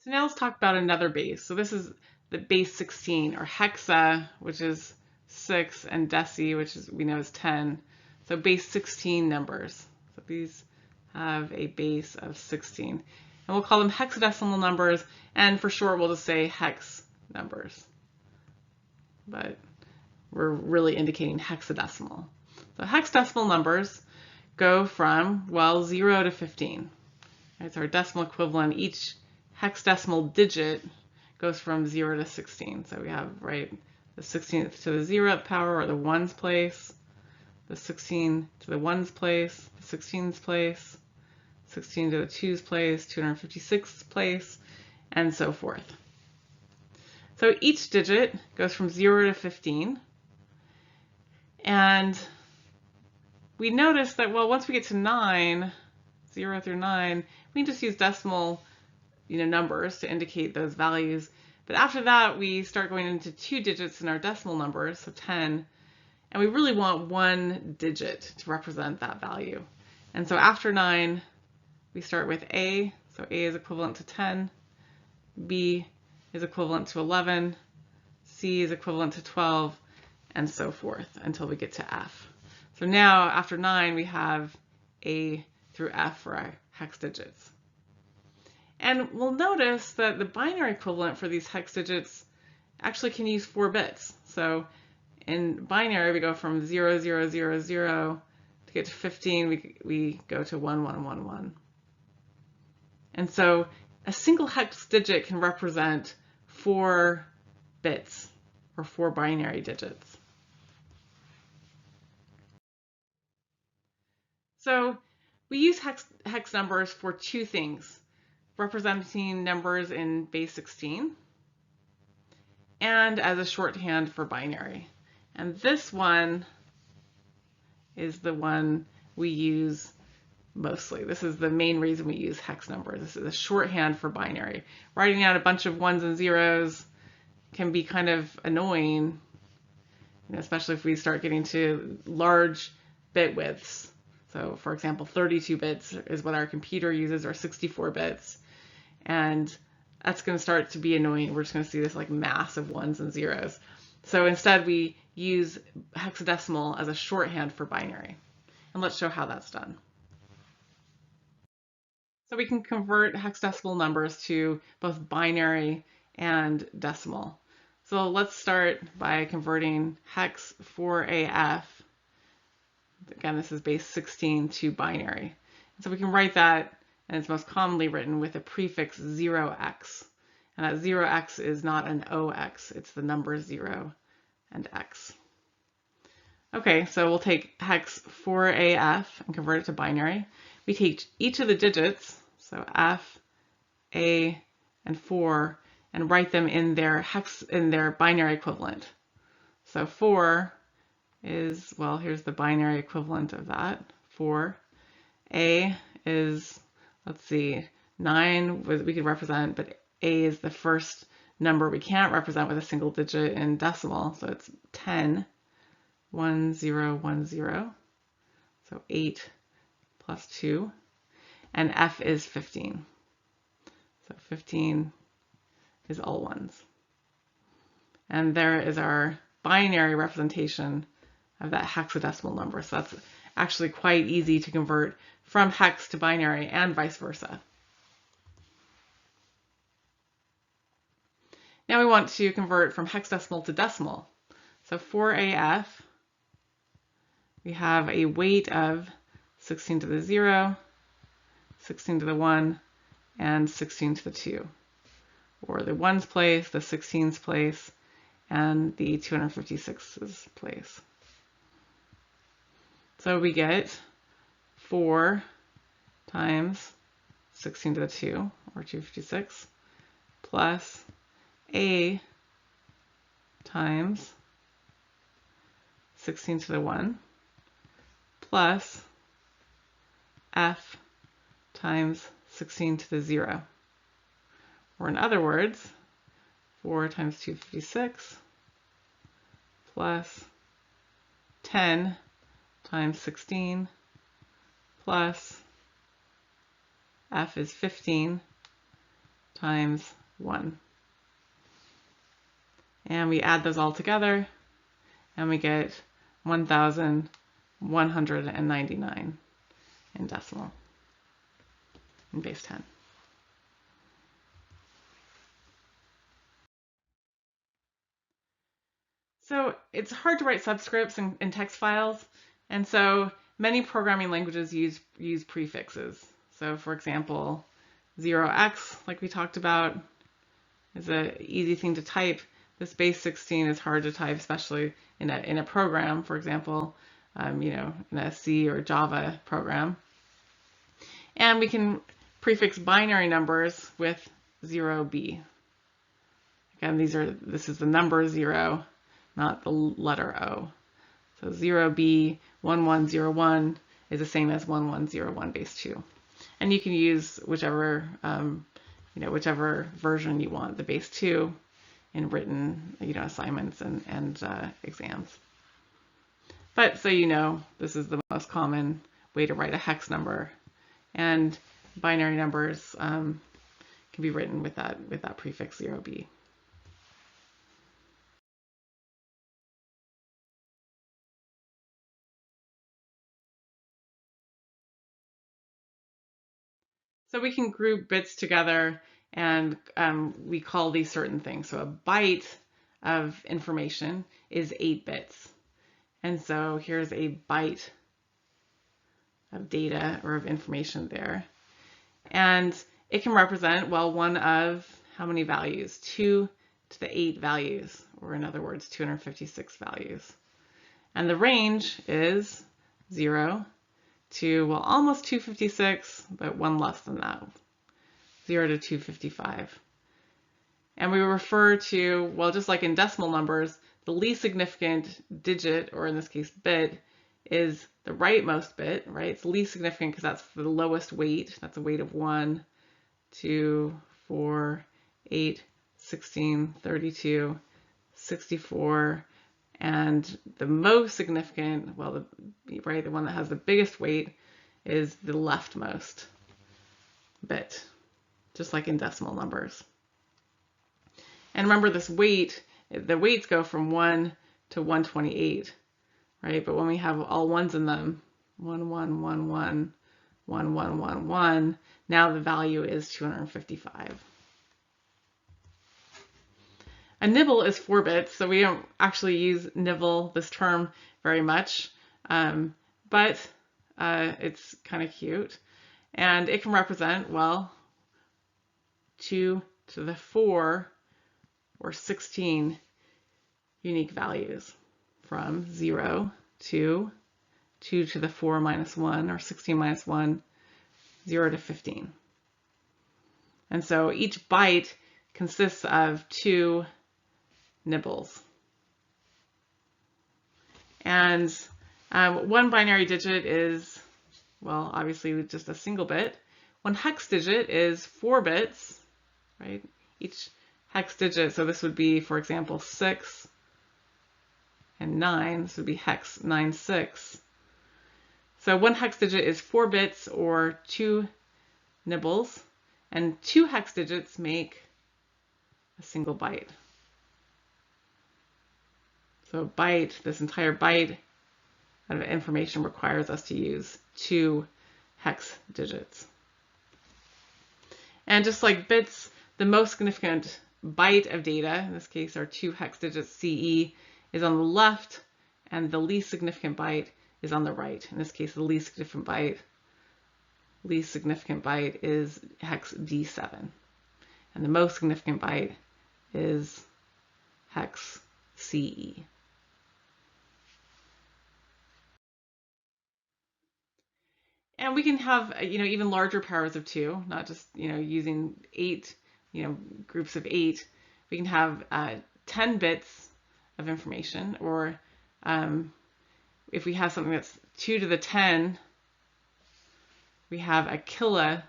So now let's talk about another base. So this is the base 16, or hexa, which is 6, and deci, which is we know is 10. So base 16 numbers. So these have a base of 16. And we'll call them hexadecimal numbers, and for short we'll just say hex numbers. But we're really indicating hexadecimal. So hexadecimal numbers go from, well, 0 to 15. Right, so our decimal equivalent, each hexadecimal digit goes from 0 to 16. So we have, right, the 16th to the 0th power, or the ones place, the 16 to the ones place, the 16th place, 16 to the twos place, 256th place, and so forth. So each digit goes from 0 to 15. And we notice that, well, once we get to 9, 0 through 9, we can just use decimal numbers to indicate those values. But after that, we start going into 2 digits in our decimal numbers, so 10, and we really want 1 digit to represent that value. And so after 9, we start with A, so A is equivalent to 10, B is equivalent to 11, C is equivalent to 12, and so forth until we get to F. So now after 9, we have A through F for our hex digits. And we'll notice that the binary equivalent for these hex digits actually can use 4 bits. So in binary, we go from 0, 0, 0, 0. To get to 15, we go to 1, 1, 1, 1. And so a single hex digit can represent 4 bits, or 4 binary digits. So we use hex numbers for 2 things: representing numbers in base 16 and as a shorthand for binary. And this one is the one we use mostly. This is the main reason we use hex numbers. This is a shorthand for binary. Writing out a bunch of ones and zeros can be kind of annoying, especially if we start getting to large bit widths. So for example, 32 bits is what our computer uses, or 64 bits. And that's going to start to be annoying. We're just going to see this like mass of ones and zeros. So instead we use hexadecimal as a shorthand for binary. And let's show how that's done. So we can convert hexadecimal numbers to both binary and decimal. So let's start by converting hex 4AF. Again, this is base 16 to binary. So we can write that, and it's most commonly written with a prefix 0x. And that 0x is not an OX, it's the number 0 and X. Okay, so we'll take hex 4AF and convert it to binary. We take each of the digits, so F, A, and 4, and write them in their binary equivalent. So 4 is, well, here's the binary equivalent of that, 4. A is, let's see, 9 we could represent, but A is the first number we can't represent with a single digit in decimal, so it's 10, 1, 0, 1, 0, so 8 plus 2, and F is 15. So 15 is all ones. And there is our binary representation of that hexadecimal number. So that's actually quite easy to convert from hex to binary and vice versa. Now we want to convert from hexadecimal to decimal. So 4AF, we have a weight of 16 to the 0, 16 to the 1, and 16 to the 2, or the ones place, the 16s place, and the 256's place. So we get 4 times 16 to the 2, or 256, plus A times 16 to the 1, plus F times 16 to the 0. Or in other words, 4 times 256 plus 10 times 16 plus F is 15 times 1. And we add those all together, and we get 1,199 in decimal, in base 10. So it's hard to write subscripts in text files, and so many programming languages use prefixes. So for example, 0x, like we talked about, is an easy thing to type. This base 16 is hard to type, especially in a program, for example, in a C or Java program. And we can prefix binary numbers with 0b. Again, this is the number 0, not the letter O. So 0b 1101 is the same as 1101 base 2. And you can use whichever whichever version you want, the base 2, in written assignments and exams. But so this is the most common way to write a hex number, and binary numbers can be written with that prefix 0b. So we can group bits together, and we call these certain things. So a byte of information is 8 bits. And so here's a byte of data or of information there. And it can represent, well, one of how many values? 2 to the 8 values, or in other words, 256 values. And the range is 0 to, well, almost 256, but one less than that, 0 to 255. And we refer to, well, just like in decimal numbers, the least significant digit, or in this case bit, is the rightmost bit, right? It's least significant because that's the lowest weight. That's a weight of 1, 2, 4, 8, 16, 32, 64, and the most significant, well, the one that has the biggest weight is the leftmost bit, just like in decimal numbers. And remember this weight, the weights go from 1 to 128, right? But when we have all ones in them, 1, 1, 1, 1, 1, 1, 1, 1, now the value is 255. A nibble is 4 bits, so we don't actually use nibble, this term, very much, but it's kind of cute. And it can represent, well, 2 to the 4 or 16 unique values, from 0 to 2 to the 4 minus 1, or 16 minus 1, 0 to 15. And so each byte consists of 2 nibbles. And one binary digit is, well, obviously just a single bit. One hex digit is 4 bits, right? Each hex digit, so this would be, for example, 6 and 9. This would be hex 96. So one hex digit is 4 bits, or 2 nibbles, and 2 hex digits make a single byte. So a byte, this entire byte of information requires us to use 2 hex digits. And just like bits, the most significant byte of data, in this case our 2 hex digits CE, is on the left, and the least significant byte is on the right. In this case, the least significant byte is hex D7. And the most significant byte is hex CE. And we can have, even larger powers of 2, not just, using 8, groups of 8. We can have 10 bits of information, or if we have something that's 2 to the 10, we have a kilo,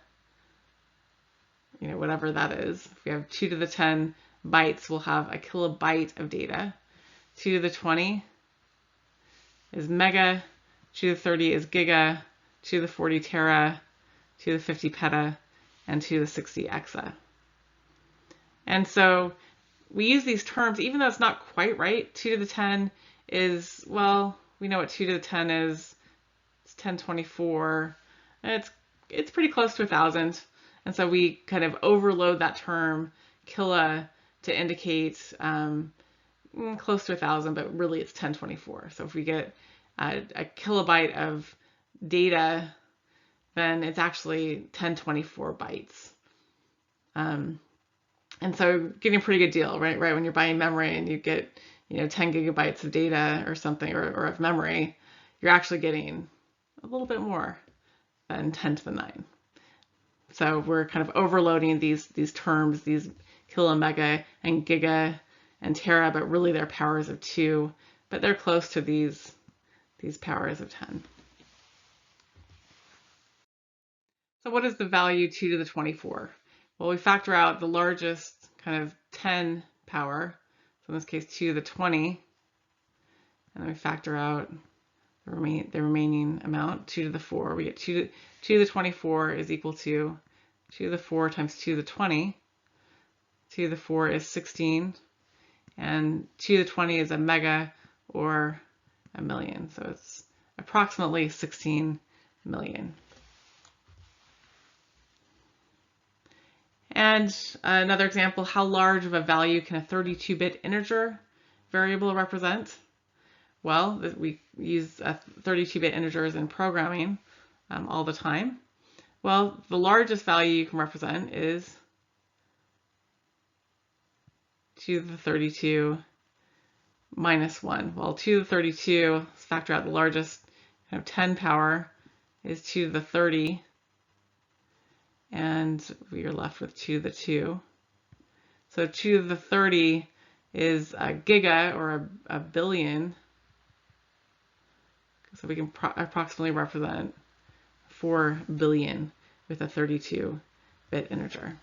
whatever that is. If we have 2 to the 10 bytes, we'll have a kilobyte of data. 2 to the 20 is mega, 2 to the 30 is giga, 2 to the 40 tera, 2 to the 50 peta, and 2 to the 60 exa. And so we use these terms, even though it's not quite right. 2 to the 10 is, well, we know what 2 to the 10 is. It's 1024. It's pretty close to 1,000. And so we kind of overload that term kilo to indicate close to 1,000, but really it's 1024. So if we get a kilobyte of data, then it's actually 1024 bytes. And so getting a pretty good deal, right? When you're buying memory and you get, 10 gigabytes of data or something, or of memory, you're actually getting a little bit more than 10 to the 9. So we're kind of overloading these terms, these kilo, mega, and giga, and tera, but really they're powers of 2, but they're close to these powers of 10. So what is the value 2 to the 24? Well, we factor out the largest kind of 10 power, so in this case 2 to the 20, and then we factor out the remaining amount, 2 to the 4. We get 2 to the 24 is equal to 2 to the 4 times 2 to the 20. 2 to the 4 is 16, and 2 to the 20 is a mega or a million, so it's approximately 16 million. And another example, how large of a value can a 32-bit integer variable represent? Well, we use 32-bit integers in programming all the time. Well, the largest value you can represent is 2 to the 32 minus 1. Well, 2 to the 32, let's factor out the largest kind of 10 power, is 2 to the 30. And we are left with 2 to the 2. So 2 to the 30 is a giga, or a billion. So we can approximately represent 4 billion with a 32-bit integer.